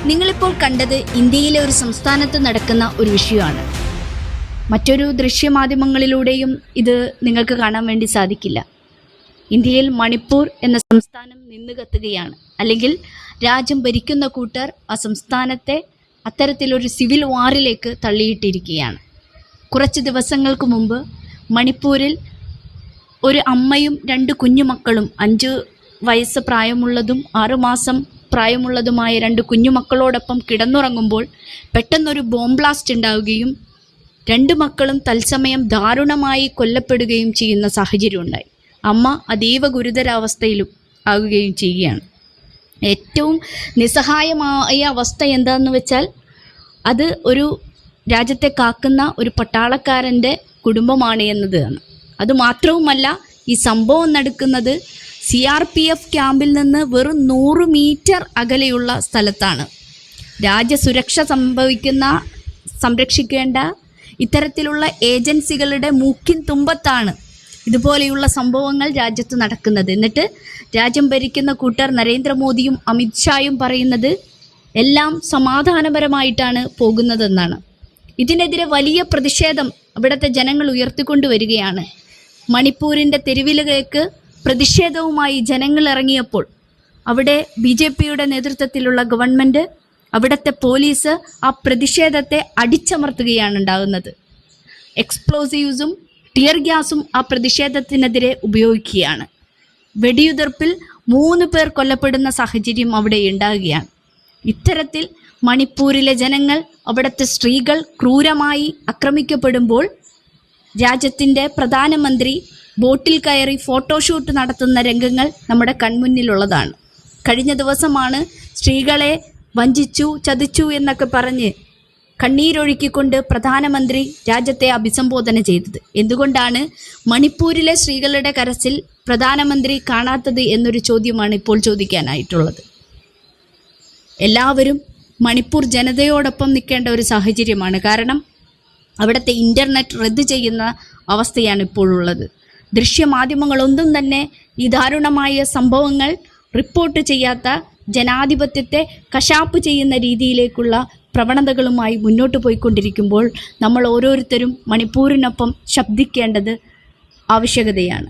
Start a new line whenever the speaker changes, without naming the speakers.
നിങ്ങളിപ്പോൾ കണ്ടത് ഇന്ത്യയിലെ ഒരു സംസ്ഥാനത്ത് നടക്കുന്ന ഒരു വിഷയമാണ്. മറ്റൊരു ദൃശ്യമാധ്യമങ്ങളിലൂടെയും ഇത് നിങ്ങൾക്ക് കാണാൻ വേണ്ടി സാധിക്കില്ല. ഇന്ത്യയിൽ മണിപ്പൂർ എന്ന സംസ്ഥാനം നിന്ന് കത്തുകയാണ്. അല്ലെങ്കിൽ രാജ്യം ഭരിക്കുന്ന കൂട്ടർ ആ സംസ്ഥാനത്തെ അത്തരത്തിലൊരു സിവിൽ വാറിലേക്ക് തള്ളിയിട്ടിരിക്കുകയാണ്. കുറച്ച് ദിവസങ്ങൾക്ക് മുമ്പ് മണിപ്പൂരിൽ ഒരു അമ്മയും 2 കുഞ്ഞുമക്കളും 5 വയസ്സ് പ്രായമുള്ളതും 6 മാസം പ്രായമുള്ളതുമായ 2 കുഞ്ഞുമക്കളോടൊപ്പം കിടന്നുറങ്ങുമ്പോൾ പെട്ടെന്നൊരു ബോംബ് ബ്ലാസ്റ്റ് ഉണ്ടാവുകയും 2 മക്കളും തത്സമയം ദാരുണമായി കൊല്ലപ്പെടുകയും ചെയ്യുന്ന സാഹചര്യം ഉണ്ടായി. അമ്മ അതീവ ഗുരുതരാവസ്ഥയിലും ആകുകയും ചെയ്യുകയാണ്. ഏറ്റവും നിസ്സഹായമായ അവസ്ഥ എന്താണെന്ന് വെച്ചാൽ അത് ഒരു രാജ്യത്തെ കാക്കുന്ന ഒരു പട്ടാളക്കാരൻ്റെ കുടുംബമാണ് എന്നതാണ്. അതുമാത്രവുമല്ല, ഈ സംഭവം നടക്കുന്നത് CRPF ക്യാമ്പിൽ നിന്ന് വെറും 100 മീറ്റർ അകലെയുള്ള സ്ഥലത്താണ്. രാജ്യസുരക്ഷ സംരക്ഷിക്കേണ്ട ഇത്തരത്തിലുള്ള ഏജൻസികളുടെ മൂക്കിൻ തുമ്പത്താണ് ഇതുപോലെയുള്ള സംഭവങ്ങൾ രാജ്യത്ത് നടക്കുന്നത്. എന്നിട്ട് രാജ്യം ഭരിക്കുന്ന കൂട്ടർ നരേന്ദ്രമോദിയും അമിത്ഷായും പറയുന്നത് എല്ലാം സമാധാനപരമായിട്ടാണ് പോകുന്നതെന്നാണ്. ഇതിനെതിരെ വലിയ പ്രതിഷേധം അവിടുത്തെ ജനങ്ങൾ ഉയർത്തിക്കൊണ്ടുവരികയാണ്. മണിപ്പൂരിൻ്റെ തെരുവിലേക്ക് പ്രതിഷേധവുമായി ജനങ്ങൾ ഇറങ്ങിയപ്പോൾ അവിടെ BJPയുടെ നേതൃത്വത്തിലുള്ള ഗവൺമെൻറ്, അവിടുത്തെ പോലീസ് ആ പ്രതിഷേധത്തെ അടിച്ചമർത്തുകയാണ് ഉണ്ടാകുന്നത്. എക്സ്പ്ലോസീവ്സും ടിയർ ഗ്യാസും ആ പ്രതിഷേധത്തിനെതിരെ ഉപയോഗിക്കുകയാണ്. വെടിയുതിർപ്പിൽ 3 പേർ കൊല്ലപ്പെടുന്ന സാഹചര്യം അവിടെ ഉണ്ടാകുകയാണ്. ഇത്തരത്തിൽ മണിപ്പൂരിലെ ജനങ്ങൾ, അവിടുത്തെ സ്ത്രീകൾ ക്രൂരമായി ആക്രമിക്കപ്പെടുമ്പോൾ രാജ്യത്തിൻ്റെ പ്രധാനമന്ത്രി ബോട്ടിൽ കയറി ഫോട്ടോഷൂട്ട് നടത്തുന്ന രംഗങ്ങൾ നമ്മുടെ കൺമുന്നിലുള്ളതാണ്. കഴിഞ്ഞ ദിവസമാണ് സ്ത്രീകളെ വഞ്ചിച്ചു, ചതിച്ചു എന്നൊക്കെ പറഞ്ഞ് കണ്ണീരൊഴുക്കിക്കൊണ്ട് പ്രധാനമന്ത്രി രാജ്യത്തെ അഭിസംബോധന ചെയ്തത്. എന്തുകൊണ്ടാണ് മണിപ്പൂരിലെ സ്ത്രീകളുടെ കരച്ചിൽ പ്രധാനമന്ത്രി കാണാത്തത് എന്നൊരു ചോദ്യമാണ് ഇപ്പോൾ ചോദിക്കാനായിട്ടുള്ളത്. എല്ലാവരും മണിപ്പൂർ ജനതയോടൊപ്പം നിൽക്കേണ്ട ഒരു സാഹചര്യമാണ്. കാരണം അവിടുത്തെ ഇൻ്റർനെറ്റ് റദ്ദ് ചെയ്യുന്ന അവസ്ഥയാണ് ഇപ്പോഴുള്ളത്. ദൃശ്യമാധ്യമങ്ങളൊന്നും തന്നെ ഈ ദാരുണമായ സംഭവങ്ങൾ റിപ്പോർട്ട് ചെയ്യാത്ത, ജനാധിപത്യത്തെ കശാപ്പ് ചെയ്യുന്ന രീതിയിലേക്കുള്ള പ്രവണതകളുമായി മുന്നോട്ട് പോയിക്കൊണ്ടിരിക്കുമ്പോൾ നമ്മൾ ഓരോരുത്തരും മണിപ്പൂരിനൊപ്പം ശബ്ദിക്കേണ്ടത് ആവശ്യകതയാണ്.